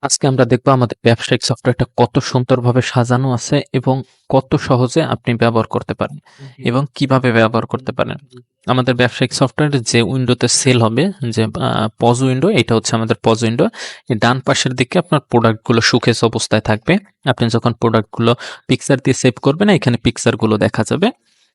আজকে আমরা দেখব আমাদের ব্যবসায়িক সফটওয়্যারটা কত সুন্দরভাবে সাজানো আছে এবং কত সহজে আপনি ব্যবহার করতে পারেন এবং কিভাবে ব্যবহার করতে পারেন। আমাদের ব্যবসায়িক সফটওয়্যার যে উইন্ডোতে সেল হবে, যে পজ উইন্ডো, এটা হচ্ছে আমাদের পজ উইন্ডো। এই ডান পাশের দিকে আপনার প্রোডাক্টগুলো শোকেস অবস্থায় থাকবে। আপনি যখন প্রোডাক্টগুলো পিকচার দিয়ে সেভ করবেন, এখানে পিকচারগুলো দেখা যাবে।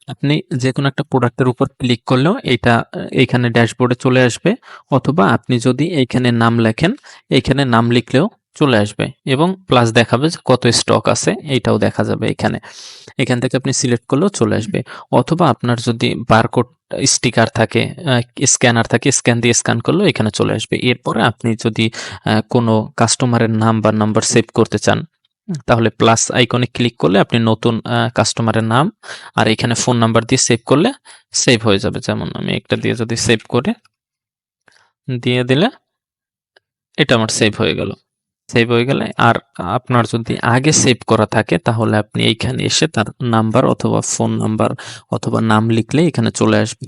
আপনি যে কোনো একটা প্রোডাক্টের উপর ক্লিক করলেও এটা এইখানে ড্যাশবোর্ডে চলে আসবে, অথবা আপনি যদি এইখানে নাম লেখেন, এইখানে নাম লিখলেও চলে আসবে এবং প্লাস দেখাবে যে কত স্টক আছে, এইটাও দেখা যাবে এখানে। এখান থেকে আপনি সিলেক্ট করলেও চলে আসবে, অথবা আপনার যদি বারকোড স্টিকার থাকে, স্ক্যানার থাকে, স্ক্যান দিয়ে স্ক্যান করলেও এখানে চলে আসবে। এরপরে আপনি যদি কোনো কাস্টমারের নাম বা নাম্বার সেভ করতে চান, তাহলে প্লাস আইকনে ক্লিক করলে আপনি নতুন কাস্টমারের নাম আর এখানে ফোন নাম্বার দিয়ে সেভ করলে সেভ হয়ে যাবে। যেমন আমি একটা দিয়ে যদি সেভ করে দিয়ে দিলে এটা আমার সেভ হয়ে গেল। সেভ হয়ে গেলে আর আপনার যদি আগে সেভ করা থাকে, তাহলে আপনি এইখানে এসে তার নাম্বার অথবা ফোন নাম্বার অথবা নাম লিখলে এখানে চলে আসবে।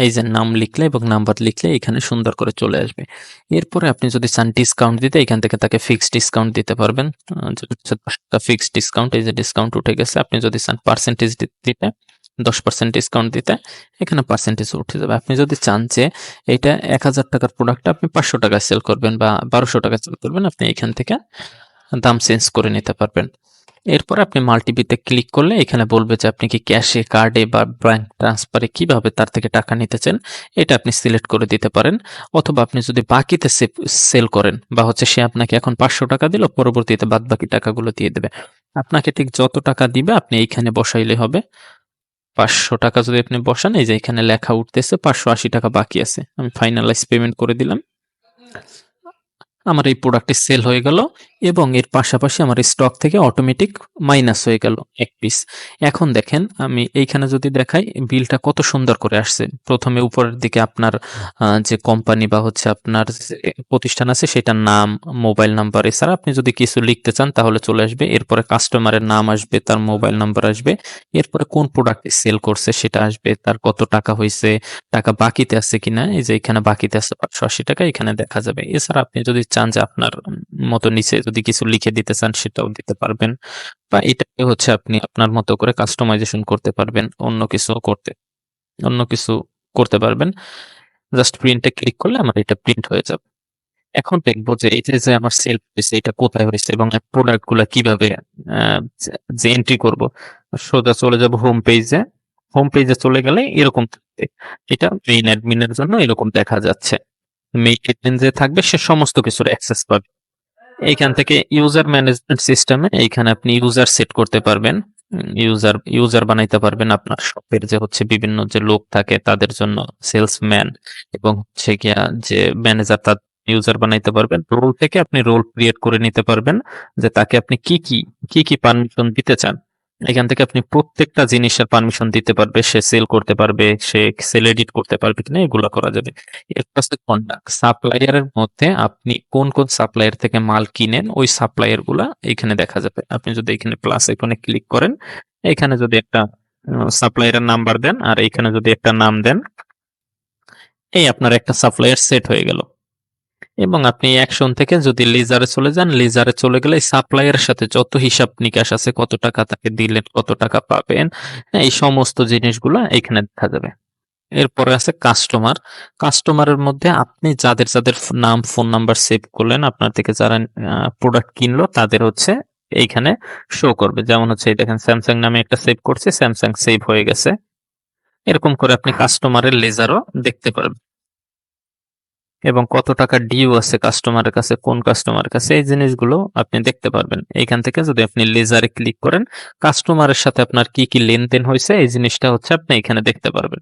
এই যে নাম লিখলে এবং নাম্বার লিখলে এখানে সুন্দর করে চলে আসবে। এরপরে আপনি যদি চান ডিসকাউন্ট দিতে, এখান থেকে তাকে ফিক্সড ডিসকাউন্ট দিতে পারবেন। ফিক্সড ডিসকাউন্ট, এই যে ডিসকাউন্ট উঠে গেছে। আপনি যদি চান পার্সেন্টেজ দিতে, 10% ডিসকাউন্ট দিতে, এখানে পার্সেন্টেজ উঠে যাবে। আপনি যদি চান যে এটা 1000 টাকার প্রোডাক্ট আপনি 500 টাকায় সেল করবেন বা 1200 টাকায় সেল করবেন, আপনি এখান থেকে দাম চেঞ্জ করে নিতে পারবেন। এরপর আপনি মাল্টিপিতে ক্লিক করলে এখানে বলবে যে আপনি কি ক্যাশে, কার্ডে বা ব্যাংক ট্রান্সফারে কিভাবে তার থেকে টাকা নিতে চান, এটা আপনি সিলেক্ট করে দিতে পারেন। অথবা আপনি যদি বাকিতে সেল করেন, বা হচ্ছে সে আপনাকে এখন 500 টাকা দিল, পরবর্তীতে বাদ বাকি টাকাগুলো দিয়ে দেবে। আপনাকে ঠিক যত টাকা দিবে আপনি এইখানে বসাইলে হবে। 500 টাকা যদি আপনি বসান, এই যে এখানে লেখা উঠতেছে 580 টাকা বাকি আছে, আমি ফাইনালাইজ পেমেন্ট করে দিলাম। আমার এই প্রোডাক্টটি সেল হয়ে গেল এবং এর পাশাপাশি আমার স্টক থেকে অটোমেটিক মাইনাস হয়ে গেল 1 পিস। এখন দেখেন আমি এইখানে যদি দেখাই, বিলটা কত সুন্দর করে আসছে। প্রথমে উপরের দিকে আপনার যে কোম্পানি বা হচ্ছে আপনার যে প্রতিষ্ঠান আছে সেটার নাম, মোবাইল নাম্বার, এছাড়া আপনি যদি কিছু লিখতে চান তাহলে চলে আসবে। এরপরে কাস্টমারের নাম আসবে, তার মোবাইল নাম্বার আসবে, এরপরে কোন প্রোডাক্ট সেল করছে সেটা আসবে, তার কত টাকা হয়েছে, টাকা বাকিতে আছে কিনা, এই যে এখানে বাকিতে আছে 580 টাকা, এখানে দেখা যাবে। এছাড়া আপনি যদি চান যে আপনার মতো নিচে যদি কিছু লিখে দিতে চান সেটাও দিতে পারবেন, বা এটাকে হচ্ছে আপনি আপনার মতো করে কাস্টমাইজেশন করতে পারবেন, অন্য কিছু করতে পারবেন। জাস্ট প্রিন্টে ক্লিক করলে আমার এটা প্রিন্ট হয়ে যাবে। এখন দেখবো যে এই যে আমার সেল হয়েছে এটা কোথায় হয়েছে এবং প্রোডাক্ট গুলা কিভাবে যে এন্ট্রি করব। সোজা চলে যাব হোম পেজে। হোম পেজে চলে গেলে এরকম থাকবে। এটা মেইন অ্যাডমিনের জন্য এরকম দেখা যাচ্ছে। মেইন অ্যাডমিন যে থাকবে সে সমস্ত কিছুর অ্যাক্সেস পাবে। এইখান থেকে ইউজার ম্যানেজমেন্ট সিস্টেমে এইখানে আপনি ইউজার সেট করতে পারবেন। ইউজার বানাইতে পারবেন আপনার শপের যে হচ্ছে বিভিন্ন যে লোক থাকে তাদের জন্য, সেলসম্যান এবং হচ্ছে গিয়া যে ম্যানেজার, তার ইউজার বানাইতে পারবেন। রোল থেকে আপনি রোল ক্রিয়েট করে নিতে পারবেন যে তাকে আপনি কি পারমিশন দিতে চান। এখান থেকে আপনি প্রত্যেকটা জিনিসের পারমিশন দিতে পারবে, সে সেল করতে পারবে, সে সেল এডিট করতে পারবে কিনা, এগুলো করা যাবে। এরপর আছে কন্টাক্ট। সাপ্লায়ারের মধ্যে আপনি কোন কোন সাপ্লায়ার থেকে মাল কিনেন ওই সাপ্লায়ার গুলা এখানে দেখা যাবে। আপনি যদি এখানে প্লাস আইকনে ক্লিক করেন, এখানে যদি একটা সাপ্লায়ারের নাম্বার দেন আর এখানে যদি একটা নাম দেন, এই আপনার একটা সাপ্লায়ার সেট হয়ে গেল। এবং আপনি অ্যাকশন থেকে যদি লেজারে চলে যান, লেজারে চলে গেলে সাপ্লায়ারের সাথে যত হিসাব নিকাশ আছে, কত টাকা তাকে দিলেন, কত টাকা পাবেন, এই সমস্ত জিনিসগুলা এখানে দেখা যাবে। এরপরে আছে কাস্টমার। কাস্টমারের মধ্যে আপনি যাদের নাম, ফোন নাম্বার সেভ করলেন, আপনার থেকে যারা প্রোডাক্ট কিনলো তাদের হচ্ছে এইখানে শো করবে। যেমন হচ্ছে এই দেখেন স্যামসাং নামে একটা সেভ করছে, স্যামসাং সেভ হয়ে গেছে। এরকম করে আপনি কাস্টমারের লেজারও দেখতে পারবেন এবং কত টাকা ডিউ আছে কাস্টমারের কাছে, কোন কাস্টমারের কাছে, এই জিনিসগুলো আপনি দেখতে পারবেন। এইখান থেকে যদি আপনি লেজারে ক্লিক করেন, কাস্টমারের সাথে আপনার কি কি লেনদেন হয়েছে এই জিনিসটা হচ্ছে আপনি এখানে দেখতে পারবেন।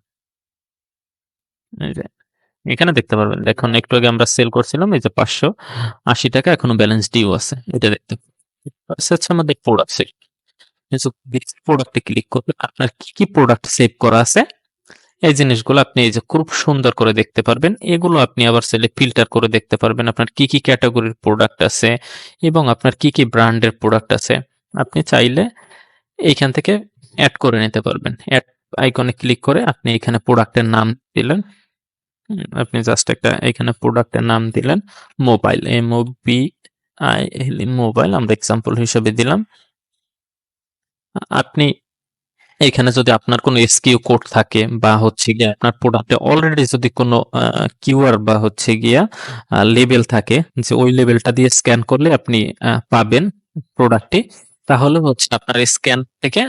এই যে এখানে দেখতে পারবেন, দেখুন একটু আগে আমরা সেল করছিলাম, এই যে 580 টাকা এখনো ব্যালেন্স ডিউ আছে, এটা দেখতে হচ্ছে আমাদের প্রোডাক্ট সেট। প্রোডাক্টে ক্লিক করলে আপনার কি কি প্রোডাক্ট সেভ করা আছে এই জিনিসগুলো আপনি এই যে খুব সুন্দর করে দেখতে পারবেন। এগুলো আপনি আবার চাইলে ফিল্টার করে দেখতে পারবেন আপনার কি কি ক্যাটাগরির প্রোডাক্ট আছে এবং আপনার কি কি ব্র্যান্ডের প্রোডাক্ট আছে। আপনি চাইলে এইখান থেকে অ্যাড করে নিতে পারবেন। অ্যাড আইকনে ক্লিক করে আপনি এখানে প্রোডাক্টের নাম দিলেন, আপনি জাস্ট একটা এখানে প্রোডাক্টের নাম দিলেন মোবাইল, MOBIL মোবাইল আমরা এক্সাম্পল হিসেবে দিলাম। আপনি এখানে যদি আপনার কোনো এসকিউ কোড থাকে বা হচ্ছে গিয়ে আপনার প্রোডাক্টে অলরেডি যদি কোনো কিউআর বা হচ্ছে গিয়া লেবেল থাকে, যে ওই লেবেলটা দিয়ে স্ক্যান করলে আপনি পাবেন প্রোডাক্টটি, তাহলে হচ্ছে আপনার স্ক্যান থেকে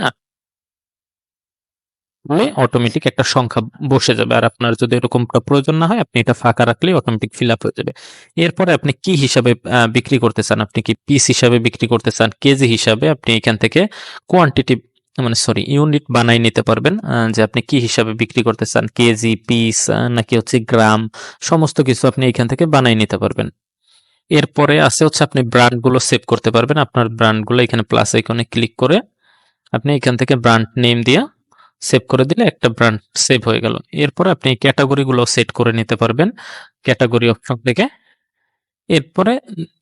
অটোমেটিক একটা সংখ্যা বসে যাবে। আর আপনার যদি এরকমটা প্রয়োজন না হয়, আপনি এটা ফাঁকা রাখলে অটোমেটিক ফিল আপ হয়ে যাবে। এরপরে আপনি কি হিসাবে বিক্রি করতে চান, আপনি কি পিস হিসাবে বিক্রি করতে চান, কেজি হিসাবে, আপনি এখান থেকে কোয়ান্টিটি মানে সরি ইউনিট বানাই নিতে পারবেন, যে আপনি কি হিসাবে বিক্রি করতে চান, কেজি, পিস নাকি হচ্ছে গ্রাম, সমস্ত কিছু আপনি এখান থেকে বানাই নিতে পারবেন। এরপরে আছে হচ্ছে আপনি ব্র্যান্ড গুলো সেভ করতে পারবেন। আপনার ব্র্যান্ড গুলো এখানে প্লাস আইকনে ক্লিক করে আপনি এখান থেকে ব্র্যান্ড নেম দিয়ে সেভ করে দিলে একটা ব্র্যান্ড সেভ হয়ে গেল। এরপরে আপনি ক্যাটাগরি গুলো সেট করে নিতে পারবেন ক্যাটাগরি অপশন থেকে। এরপরে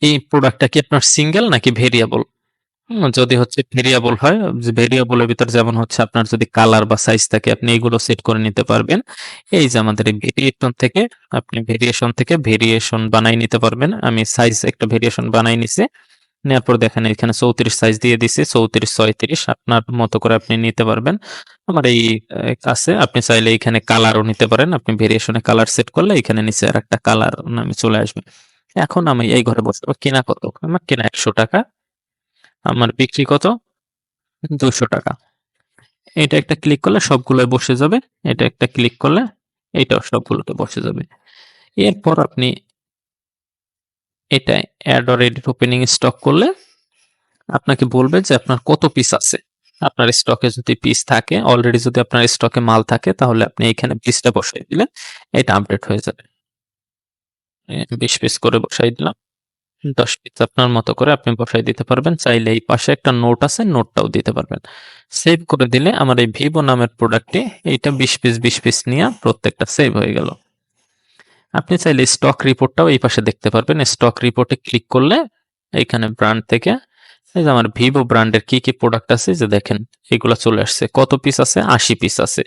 এই প্রোডাক্টটা কি আপনার সিঙ্গেল নাকি ভেরিয়েবল, যদি হচ্ছে ভেরিয়েবল হয়, যে ভেরিয়েবলের ভিতর যেমন হচ্ছে আপনার যদি কালার বা সাইজ থাকে, আপনি এইগুলো সেট করে নিতে পারবেন। এই যে আমাদের এই ভেরিয়েশন থেকে আপনি ভেরিয়েশন বানাই নিতে পারবেন। আমি সাইজ একটা ভেরিয়েশন বানাই নিছি, নেওয়ার পর দেখেন এখানে 34 সাইজ দিয়ে দিছি, 34, 36 আপনার মতো করে আপনি নিতে পারবেন। আমার এই আছে, আপনি চাইলে এখানে কালারও নিতে পারেন। আপনি ভেরিয়েশনে কালার সেট করলে এখানে নিচে আর একটা কালার নামে চলে আসবে। এখন আমি এই ঘরে বসবো, কেনা কত, আমার কেনা 100 টাকা, আমার বিক্রি কত 200 টাকা। এটা একটা ক্লিক করলে সবগুলো বসে যাবে, এটা একটা ক্লিক করলে এটাও সবগুলোতে বসে যাবে। এরপর আপনি এটা add or edit opening stock করলে আপনাকে বলবে যে আপনার কত পিস আছে। আপনার স্টকে যদি পিস থাকে, অলরেডি যদি আপনার স্টকে মাল থাকে, তাহলে আপনি এখানে পিসটা বসাই দিলে এটা আপডেট হয়ে যাবে। 20 পিস করে বসাই দিলাম, 10 পিস আপনার মতো করে আপনি বসাই দিতে পারবেন। চাইলে এই পাশে একটা নোট আছে, নোটটাও দিতে পারবেন। সেভ করে দিলে আমার এই ভিভো নামের প্রোডাক্টে এইটা 20 পিস নিয়ে প্রত্যেকটা সেভ হয়ে গেল। আপনি চাইলে স্টক রিপোর্টটাও এই পাশে দেখতে পারবেন। স্টক রিপোর্টে ক্লিক করলে এখানে ব্র্যান্ড থেকে এই যে আমার ভিভো ব্র্যান্ডের কি কি প্রোডাক্ট আছে, যে দেখেন এগুলো চলে আসছে। কত পিস আছে, 80 পিস আছে,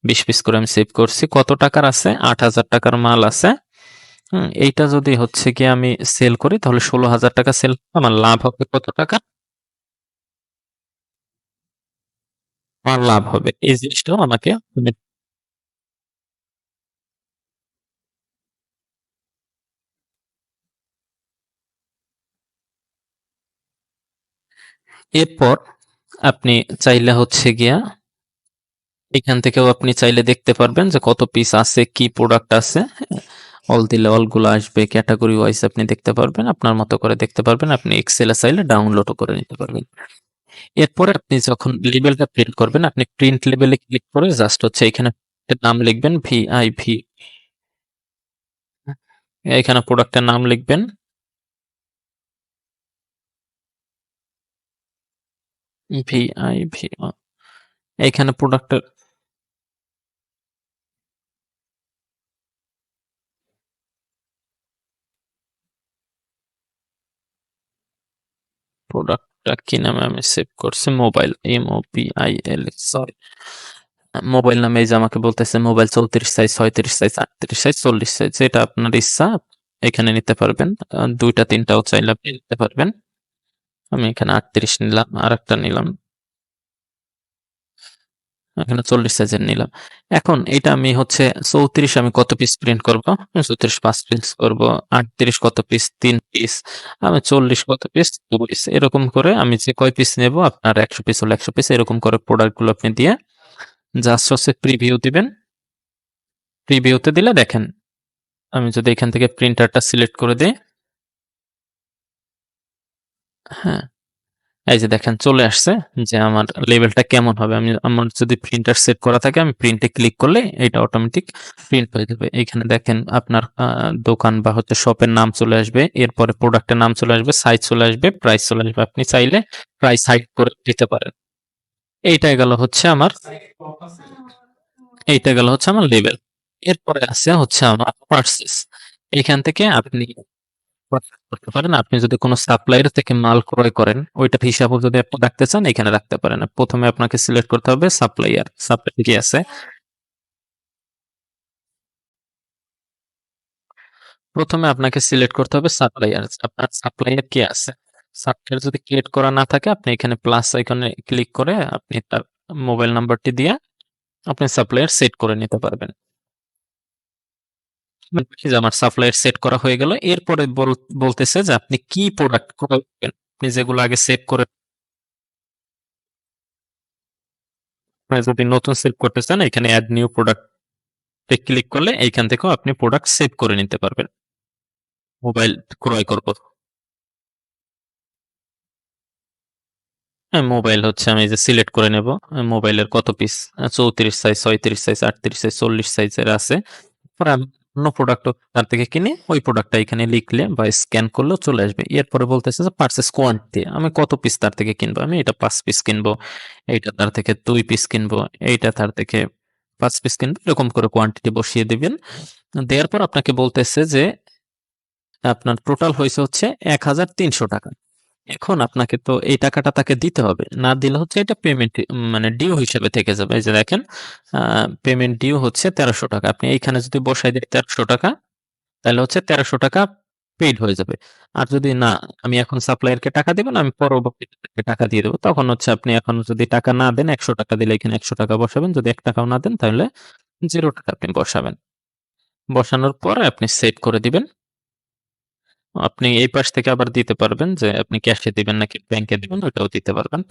20 পিস করে আমি সেভ করছি। কত টাকার আছে, 8,000 টাকার মাল আছে। এইটা যদি হচ্ছে কি আমি সেল করি, তাহলে 16,000 টাকা সেল, আমার লাভ হবে কত টাকা, আমার লাভ হবে। এই জিনিসটাও আমাকে এরপর আপনি চাইলে হচ্ছে গিয়া এখান থেকেও আপনি চাইলে দেখতে পারবেন যে কত পিস আছে, কি প্রোডাক্ট আছে। অল দিলে অলগুলো আসবে, ক্যাটাগরি ওয়াইজ আপনি দেখতে পারবেন, আপনার মতো করে দেখতে পারবেন। আপনি এক্সেলে চাইলে ডাউনলোডও করে নিতে পারবেন। এরপরে আপনি যখন লেবেলটা প্রিন্ট করবেন, আপনি প্রিন্ট লেবেলে ক্লিক করে জাস্ট হচ্ছে এখানে নাম লিখবেন ভিআইভি, এখানে প্রোডাক্টের নাম লিখবেন ভিআইভি, এইখানে প্রোডাক্টটা কি নামে আমি সেভ করছি, মোবাইল, MOBIL, সরি, মোবাইল নামে এই যে আমাকে বলতেছে mobile 34 size, 36 size, 38 size, 40 size, যেটা আপনার ইচ্ছা এখানে নিতে পারবেন। দুইটা তিনটাও চাইলে আপনি নিতে পারবেন। আমি এখানে 38 নিলাম, আর একটা নিলাম, এখানে 40 সাইজের নিলাম। এখন এটা আমি হচ্ছে 34 আমি কত পিস প্রিন্ট করব, 34 5 পিস করব, 38 কত পিস 3 পিস, আমি 40 কত পিস 2 পিস, এরকম করে আমি যে কয় পিস নেব, আপনার 100 পিস হলে 100 পিস, এরকম করে প্রোডাক্ট গুলো আপনি দিয়ে জাস্ট হচ্ছে প্রিভিউ দিবেন। প্রিভিউতে দিলে দেখেন, আমি যদি এখান থেকে প্রিন্টারটা সিলেক্ট করে দিই, হ্যাঁ, এই যে দেখেন চলে আসছে যে আমার লেভেলটা কেমন হবে। আমি আমার যদি প্রিন্টার সেট করা থাকে, আমি প্রিন্টে ক্লিক করলে এটা অটোমেটিক প্রিন্ট হয়ে যাবে। এখানে দেখেন আপনার দোকান বা হচ্ছে শপের নাম চলে আসবে, এরপরে প্রোডাক্টের নাম চলে আসবে, সাইজ চলে আসবে, প্রাইস চলে আসবে। আপনি চাইলে প্রাইস হাইড করে দিতে পারেন। এইটা গেল হচ্ছে আমার এইটা গেল হচ্ছে আমার লেভেল। এরপরে আছে হচ্ছে আমার পার্সেস। এখান থেকে আপনি করতে পারেন। আপনি যদি কোনো সাপ্লায়ার থেকে মাল ক্রয় করেন, ওইটার হিসাবও যদি আপনি রাখতে চান, এখানে রাখতে পারেন। প্রথমে আপনাকে সিলেক্ট করতে হবে সাপ্লায়ার, সাপ্লায়ার কি আছে, প্রথমে আপনাকে সিলেক্ট করতে হবে সাপ্লায়ার। আপনার সাপ্লায়ার কে আছে? সাপ্লায়ার যদি ক্রিয়েট করা না থাকে আপনি এখানে প্লাস আইকনে ক্লিক করে আপনি তার মোবাইল নাম্বারটি দিয়ে আপনি সাপ্লায়ার সেট করে নিতে পারবেন। এই যে আমার সাপ্লায়ার সেট করা হয়ে গেল। এরপরে বলতেছে যে আপনি কি প্রোডাক্ট করবেন। আপনি যেগুলো আগে সেভ করে যদি নতুন সেভ করতে চান এখানে অ্যাড নিউ প্রোডাক্ট ক্লিক করলে এইখান থেকেও আপনি প্রোডাক্ট সেভ করে নিতে পারবেন। মোবাইল ক্রয় করব। হ্যাঁ, মোবাইল হচ্ছে আমি এই যে সিলেক্ট করে নেব। মোবাইলের কত পিস 34 সাইজ, 36 সাইজ, 38 সাইজ, 40 সাইজের আছে। পরে আমি অন্য প্রোডাক্ট তার থেকে কিনে ওই প্রোডাক্টটা এখানে লিখলে বা স্ক্যান করলেও চলে আসবে। এরপরে বলতেছে যে পারচেজ কোয়ান্টিটি, আমি কত পিস তার থেকে কিনবো। আমি এটা 5 পিস কিনবো, এইটা তার থেকে 2 পিস কিনবো, এইটা তার থেকে 5 পিস কিনবো, এরকম করে কোয়ান্টিটি বসিয়ে দিবেন। দেওয়ার পর আপনাকে বলতেছে যে আপনার টোটাল হয়েছে হচ্ছে 1300 টাকা। এখন আপনাকে তো এই টাকাটা তাকে দিতে হবে, না দিলে হচ্ছে এটা পেমেন্ট মানে ডিউ হিসেবে থেকে যাবে। এই যে দেখেন পেমেন্ট ডিউ হচ্ছে 1300 টাকা। আপনি এইখানে যদি বসাই দেন 1300 টাকা, তাহলে হচ্ছে 1300 টাকা পেইড হয়ে যাবে। আর যদি না আমি এখন সাপ্লায়ারকে টাকা দিব না, আমি পরবর্তীতে টাকা দিয়ে দেবো, তখন হচ্ছে আপনি এখন যদি টাকা না দেন 100 টাকা দিলে এখানে 100 টাকা বসাবেন, যদি 1 টাকাও না দেন তাহলে 0 টাকা আপনি বসাবেন। বসানোর পরে আপনি সেভ করে দিবেন। আপনি এই পাশ থেকে আবার দিতে পারবেন যে আপনি ক্যাশে দিবেন নাকি ব্যাংকে দিবেন, ওটাও দিতে পারবেন।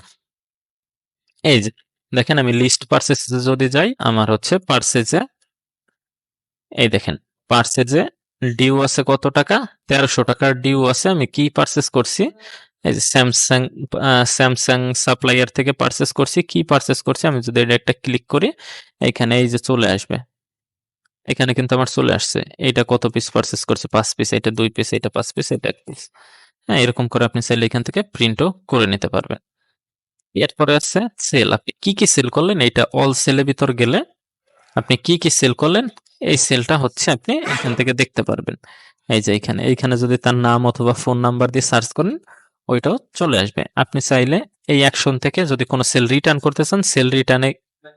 এই যে দেখেন আমি লিস্ট পারচেজ যদি যাই, আমার হচ্ছে পারচেজে এই দেখেন পারচেজে ডিউ আছে কত টাকা, 1300 টাকার ডিউ আছে। আমি কি পারচেজ করছি, এই যে স্যামসাং, স্যামসাং সাপ্লায়ার থেকে পারচেজ করছি। কি পারচেজ করছি আমি যদি এটা একটা ক্লিক করি এখানে এই যে চলে আসবে, এখানে কিন্তু আমার চলে আসছে এইটা কত পিস পারচেজ করছে, 5 পিস, এটা 2 পিস, এটা 5 পিস, এটা 1 পিস। হ্যাঁ, এরকম করে আপনি চাইলে এখান থেকে প্রিন্টও করে নিতে পারবেন। এরপরে আছে সেল, আপনি কি কি সেল করলেন, এইটা অল সেলের ভিতর গেলে আপনি কি কি সেল করলেন এই সেলটা হচ্ছে আপনি এখান থেকে দেখতে পারবেন। এই যে এইখানে যদি তার নাম অথবা ফোন নাম্বার দিয়ে সার্চ করেন ওইটাও চলে আসবে। আপনি চাইলে এই অ্যাকশন থেকে যদি কোনো সেল রিটার্ন করতে চান সেল রিটার্নে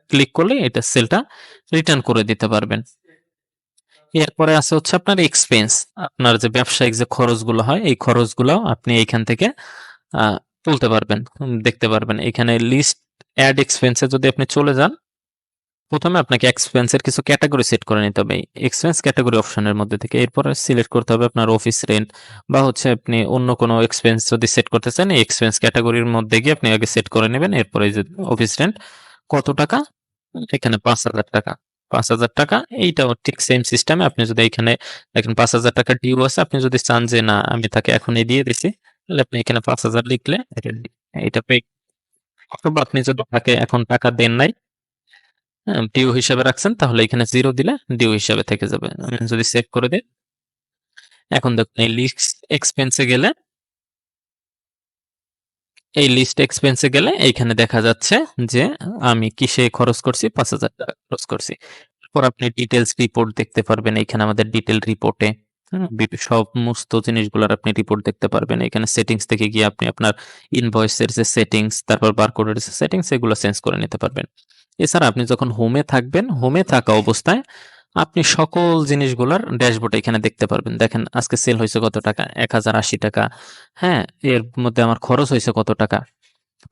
ক্লিক করলে এটা সেলটা রিটার্ন করে দিতে পারবেন। এরপরে আছে হচ্ছে আপনার এক্সপেন্স, আপনার যে ব্যবসায়িক যে খরচগুলো হয় এই খরচগুলো আপনি এইখান থেকে আহ, তুলতে পারবেন, দেখতে পারবেন। এখানে লিস্ট অ্যাড এক্সপেন্সে যদি আপনি চলে যান, প্রথমে আপনাকে এক্সপেন্সের কিছু ক্যাটাগরি সেট করে নিতে হবে এক্সপেন্স ক্যাটাগরি অপশনের মধ্যে থেকে। এরপরে সিলেক্ট করতে হবে আপনার অফিস রেন্ট বা হচ্ছে আপনি অন্য কোনো এক্সপেন্স যদি সেট করতে চান এই এক্সপেন্স ক্যাটাগরির মধ্যে গিয়ে আপনি আগে সেট করে নেবেন। এরপরে এই যে অফিস রেন্ট কত টাকা, এখানে 5,000 টাকা। 5,000 টাকা, এইটাও ঠিক সেম সিস্টেমে আপনি যদি এখানে দেখেন 5,000 টাকা ডিউ আছে, আপনি যদি চান যে না আমি তাকে এখনই দিয়ে দিছি তাহলে আপনি এখানে 5,000 লিখলে এটা পে, অথবা আপনি যদি তাকে এখন টাকা দেন নাই, হ্যাঁ, ডিউ হিসাবে রাখছেন তাহলে এখানে 0 দিলে ডিউ হিসাবে থেকে যাবে। আমি যদি সেভ করে দিই, এখন দেখুন এই লিস্ট এক্সপেন্সে গেলে, এই লিস্ট এক্সপেন্সে গেলে এইখানে দেখা যাচ্ছে যে আমি কিসে খরচ করছি, 5,000 টাকা খরচ করছি। এরপর আপনি ডিটেলস রিপোর্ট দেখতে পারবেন, এখানে আমাদের ডিটেল রিপোর্টে সমস্ত জিনিসগুলোর আপনি রিপোর্ট দেখতে পারবেন। এখানে সেটিংস থেকে গিয়ে আপনি আপনার ইনভয়েসের যে সেটিংস, তারপর বারকোডের যে সেটিংস, এগুলো চেঞ্জ করে নিতে পারবেন। এছাড়া আপনি যখন হোমে থাকবেন, হোমে থাকা অবস্থায় আপনি সকল জিনিসগুলোর ড্যাশবোর্ড এখানে দেখতে পারবেন। দেখেন আজকে সেল হয়েছে কত টাকা, 1,080 টাকা। হ্যাঁ, এর মধ্যে আমার খরচ হয়েছে কত টাকা,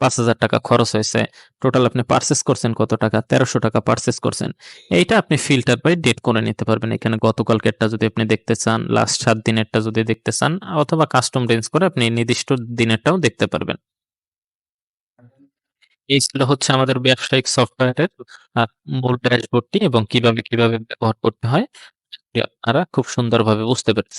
5,000 টাকা খরচ হয়েছে। টোটাল আপনি পার্চেস করছেন কত টাকা, 1300 টাকা পার্চেস করছেন। এইটা আপনি ফিল্টার বাই ডেট করে নিতে পারবেন। এখানে গতকালকেরটা যদি আপনি দেখতে চান, লাস্ট 7 দিনেরটা যদি দেখতে চান, অথবা কাস্টম রেঞ্জ করে আপনি নির্দিষ্ট দিনেরটাও দেখতে পারবেন। এই ছিল হচ্ছে আমাদের ব্যবসায়িক সফটওয়্যারের মূল ড্যাশবোর্ডটি এবং কিভাবে কিভাবে ব্যবহার করতে হয় আপনারা খুব সুন্দরভাবে বুঝতে পেরেছেন।